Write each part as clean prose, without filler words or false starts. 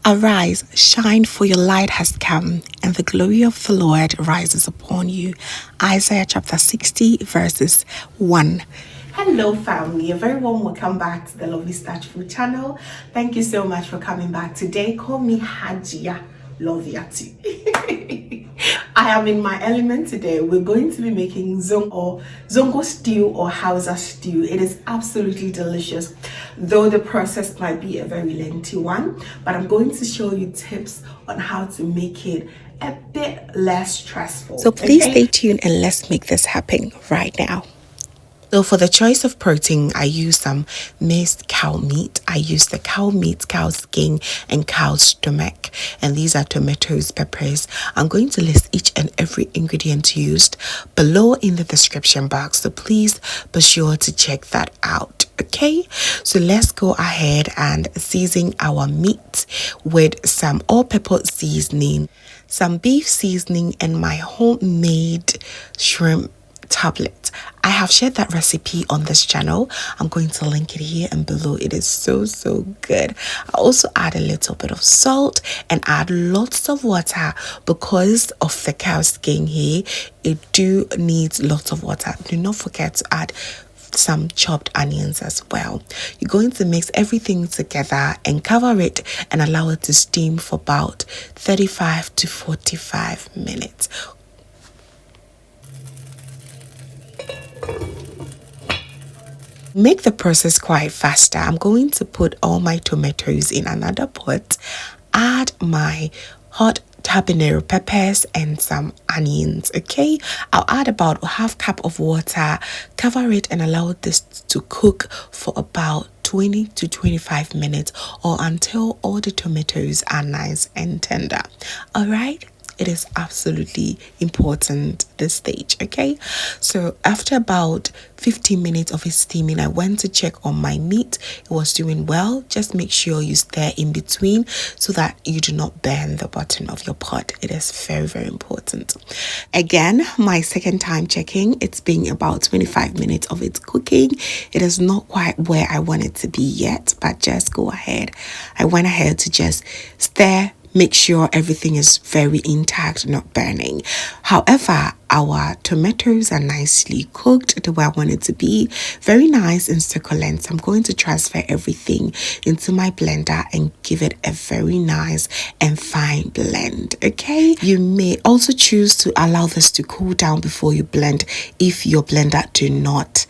Arise, shine, for your light has come, and the glory of the Lord rises upon you. Isaiah chapter 60, verses 1. Hello, family. A very warm welcome back to the Lovystouch food channel. Thank you so much for coming back today. Call me Hajia Loviati. I am in my element today. We're going to be making Zongo stew or Hausa stew. It is absolutely delicious, though the process might be a very lengthy one, but I'm going to show you tips on how to make it a bit less stressful. So please stay tuned and let's make this happen right now. So for the choice of protein, I use some minced cow meat. I use the cow meat, cow skin, and cow stomach. And these are tomatoes, peppers. I'm going to list each and every ingredient used below in the description box. So please be sure to check that out. Okay, so let's go ahead and season our meat with some all-purpose seasoning, some beef seasoning, and my homemade shrimp tablet. I have shared that recipe on this channel. I'm going to link it here and below. It is so good. I also add a little bit of salt and add lots of water because of the cow skin here. It do needs lots of water. Do not forget to add some chopped onions as well. You're going to mix everything together and cover it and allow it to steam for about 35 to 45 minutes. Make the process quite faster. I'm going to put all my tomatoes in another pot, add my hot habanero peppers and some onions. Okay, I'll add about a half cup of water, cover it and allow this to cook for about 20 to 25 minutes or until all the tomatoes are nice and tender. All right, it is absolutely important this stage. Okay, so after about 15 minutes of it steaming, I went to check on my meat. It was doing well. Just make sure you stir in between so that you do not burn the bottom of your pot. It is very important. Again, my second time checking, it's been about 25 minutes of it cooking. It is not quite where I want it to be yet, but just go ahead. I went ahead to just stir. Make sure everything is very intact, not burning. However, our tomatoes are nicely cooked the way I want it to be. Very nice and succulent. So I'm going to transfer everything into my blender and give it a very nice and fine blend. Okay, you may also choose to allow this to cool down before you blend if your blender do not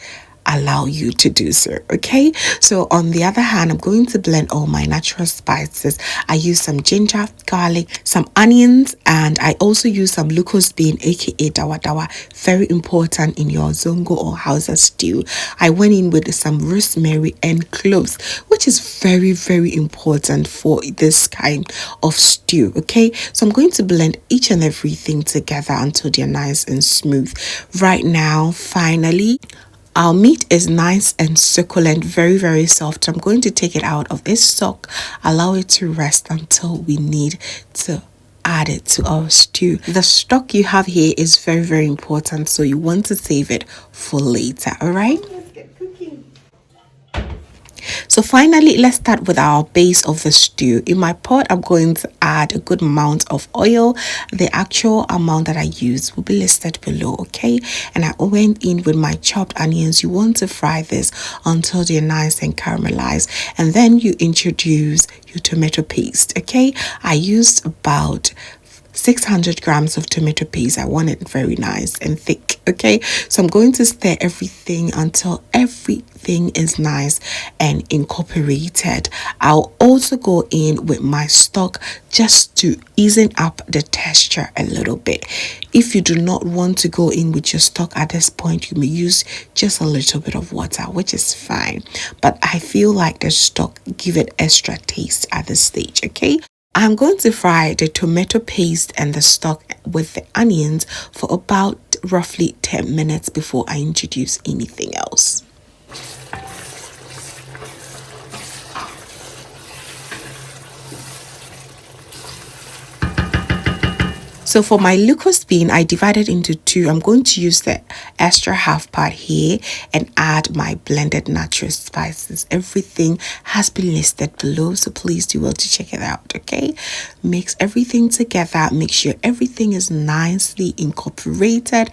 allow you to do so. Okay, so on the other hand, I'm going to blend all my natural spices. I use some ginger, garlic, some onions, and I also use some Locust bean, aka dawa dawa. Very important in your Zongo or Hausa stew. I went in with some rosemary and cloves, which is very important for this kind of stew. Okay, so I'm going to blend each and everything together until they're nice and smooth. Right now, finally, our meat is nice and succulent, very soft. I'm going to take it out of its stock, allow it to rest until we need to add it to our stew. The stock you have here is very important, so you want to save it for later. All right, let's get cooking. So finally, let's start with our base of the stew. In my pot, I'm going to add a good amount of oil. The actual amount that I use will be listed below, okay? And I went in with my chopped onions. You want to fry this until they're nice and caramelized. And then you introduce your tomato paste, okay? I used about 600 grams of tomato paste. I want it very nice and thick. Okay, so I'm going to stir everything until everything is nice and incorporated. I'll also go in with my stock just to easen up the texture a little bit. If you do not want to go in with your stock at this point, you may use just a little bit of water, which is fine, but I feel like the stock give it extra taste at this stage. Okay, I'm going to fry the tomato paste and the stock with the onions for about roughly 10 minutes before I introduce anything else. So for my locust bean, I divided into two. I'm going to use the extra half part here and add my blended natural spices. Everything has been listed below, so please do well to check it out, okay? Mix everything together. Make sure everything is nicely incorporated.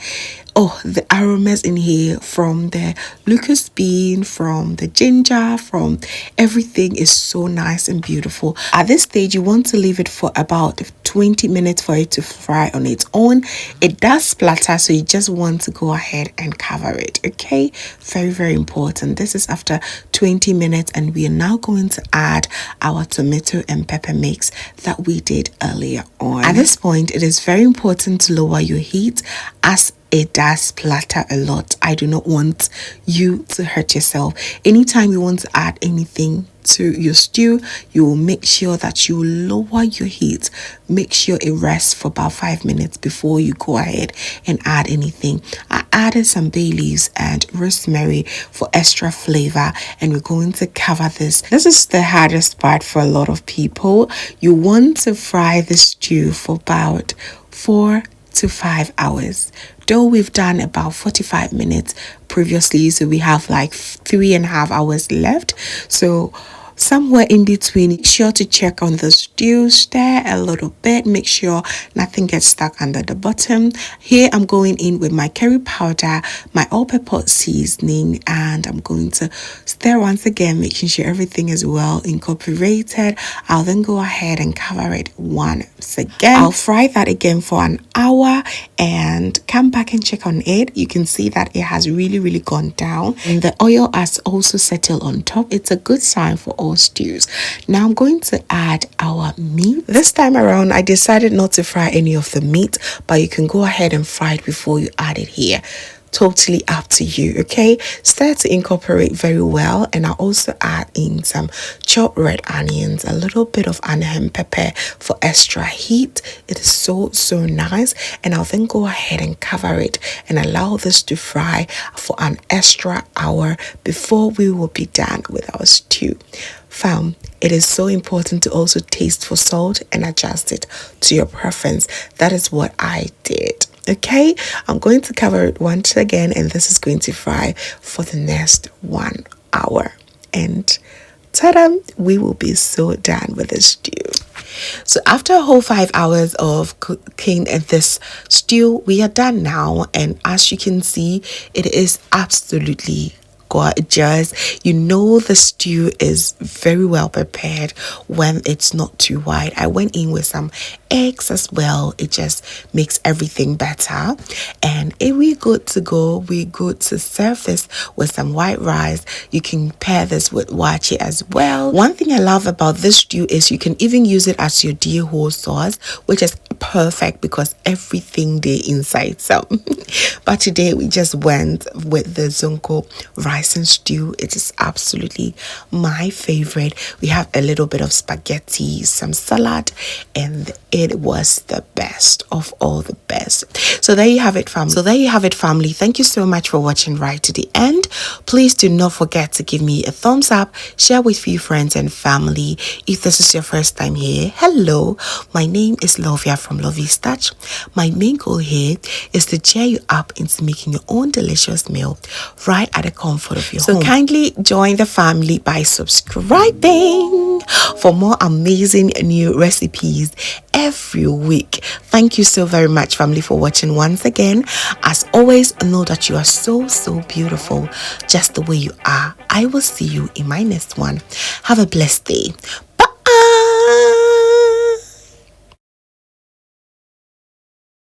Oh, the aromas in here from the locust bean, from the ginger, from everything is so nice and beautiful. At this stage, you want to leave it for about 20 minutes for it to fry on its own. It does splatter, so you just want to go ahead and cover it, okay? Very, very important. This is after 20 minutes, and we are now going to add our tomato and pepper mix that we did earlier on. At this point, it is very important to lower your heat as it does splatter a lot. I do not want you to hurt yourself. Anytime you want to add anything to your stew, you will make sure that you lower your heat. Make sure it rests for about 5 minutes before you go ahead and add anything. I added some bay leaves and rosemary for extra flavor, and we're going to cover this. This is the hardest part for a lot of people. You want to fry the stew for about 4 to 5 hours. Though we've done about 45 minutes previously, so we have like 3.5 hours left. So somewhere in between, make sure to check on the stew, stir a little bit, make sure nothing gets stuck under the bottom. Here I'm going in with my curry powder, my all-purpose seasoning, and I'm going to stir once again, making sure everything is well incorporated. I'll then go ahead and cover it once again. I'll fry that again for an hour and come back and check on it. You can see that it has really gone down, and the oil has also settled on top. It's a good sign for all stews. Now I'm going to add our meat. This time around, I decided not to fry any of the meat, but you can go ahead and fry it before you add it here. Totally up to you, okay? Start to incorporate very well, and I'll also add in some chopped red onions, a little bit of onion pepper for extra heat. It is so nice, and I'll then go ahead and cover it and allow this to fry for an extra hour before we will be done with our stew. Fam, it is so important to also taste for salt and adjust it to your preference. That is what I did. Okay, I'm going to cover it once again, and this is going to fry for the next 1 hour. And ta-da, we will be so done with this stew. So after a whole 5 hours of cooking this stew, we are done now. And as you can see, it is absolutely gorgeous. You know the stew is very well prepared when it's not too white. I went in with some eggs as well. It just makes everything better. And we're good to go. We're good to serve this with some white rice. You can pair this with wache as well. One thing I love about this stew is you can even use it as your deer whole sauce, which is perfect because everything there inside. So but today we just went with the Zongo rice and stew. It is absolutely my favorite. We have a little bit of spaghetti, some salad, and it was the best of all the best. So there you have it, family. Thank you so much for watching right to the end. Please do not forget to give me a thumbs up, share with few friends and family. If this is your first time here, hello, my name is Lovia from Lovystouch. My main goal here is to cheer you up into making your own delicious meal right at the comfort of your home. So kindly join the family by subscribing for more amazing new recipes every week. Thank you so very much, family, for watching once again. As always, know that you are so beautiful just the way you are. I will see you in my next one. Have a blessed day.